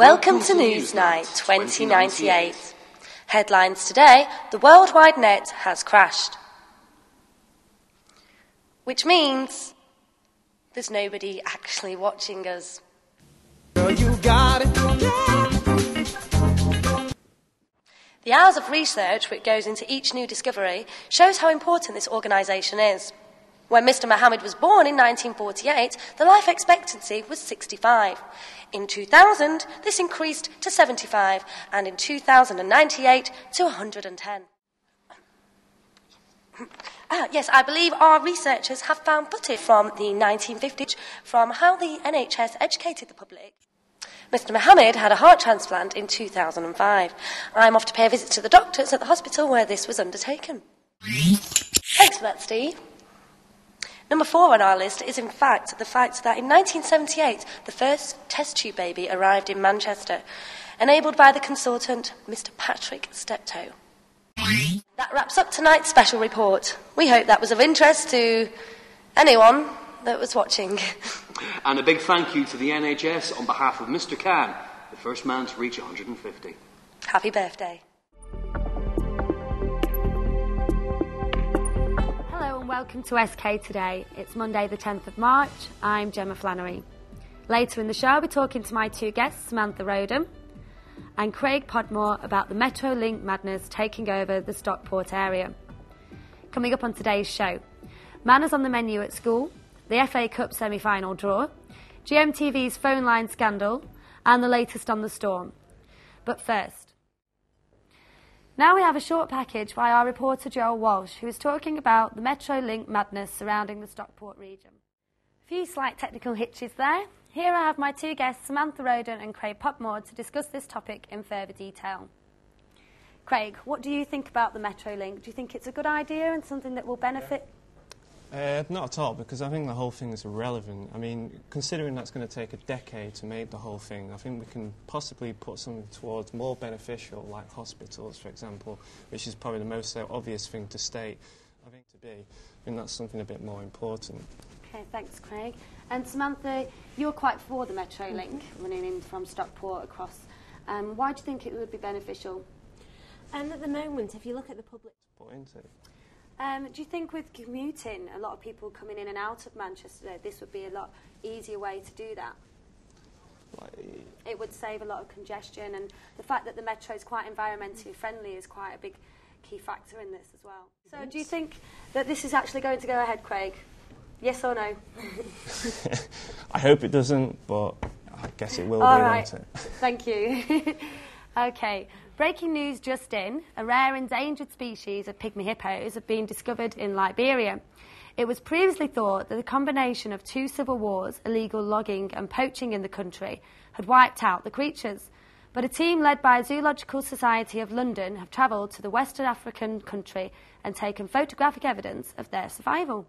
Welcome to Newsnight 2098. Headlines today: the World Wide Net has crashed. Which means there's nobody actually watching us. Girl, you got it. The hours of research which goes into each new discovery shows how important this organisation is. When Mr. Mohammed was born in 1948, the life expectancy was 65. In 2000, this increased to 75, and in 2098 to 110. Yes, I believe our researchers have found footage from the 1950s from how the NHS educated the public. Mr. Mohammed had a heart transplant in 2005. I'm off to pay a visit to the doctors at the hospital where this was undertaken. Thanks for that, Steve. Number 4 on our list is, in fact, the fact that in 1978, the first test tube baby arrived in Manchester, enabled by the consultant, Mr. Patrick Steptoe. That wraps up tonight's special report. We hope that was of interest to anyone that was watching. And a big thank you to the NHS on behalf of Mr. Khan, the first man to reach 150. Happy birthday. Hello and welcome to SK Today. It's Monday the 10th of March. I'm Gemma Flannery. Later in the show I'll be talking to my two guests, Samantha Rodham and Craig Podmore, about the Metro Link madness taking over the Stockport area. Coming up on today's show: manners on the menu at school, the FA Cup semi-final draw, GMTV's phone line scandal, and the latest on the storm. But first, now we have a short package by our reporter Joel Walsh, who is talking about the Metro Link madness surrounding the Stockport region. A few slight technical hitches there. Here I have my two guests, Samantha Rodham and Craig Podmore, to discuss this topic in further detail. Craig, what do you think about the Metro Link? Do you think it's a good idea and something that will benefit? Not at all, because I think the whole thing is irrelevant. I mean, considering that's going to take a decade to make the whole thing, I think we can possibly put something towards more beneficial, like hospitals, for example, which is probably the most obvious thing to state. I think that's something a bit more important. Okay, thanks, Craig. And Samantha, you're quite for the Metro Link running in from Stockport across. Why do you think it would be beneficial? At the moment, if you look at the public... Do you think with commuting, a lot of people coming in and out of Manchester, this would be a lot easier way to do that? It would save a lot of congestion, and the fact that the metro is quite environmentally friendly is quite a big key factor in this as well. So do you think that this is actually going to go ahead, Craig? Yes or no? I hope it doesn't, but I guess it will All be, right. won't it? Thank you. OK. Breaking news just in: a rare endangered species of pygmy hippos have been discovered in Liberia. It was previously thought that the combination of two civil wars, illegal logging and poaching in the country had wiped out the creatures. But a team led by Zoological Society of London have travelled to the Western African country and taken photographic evidence of their survival.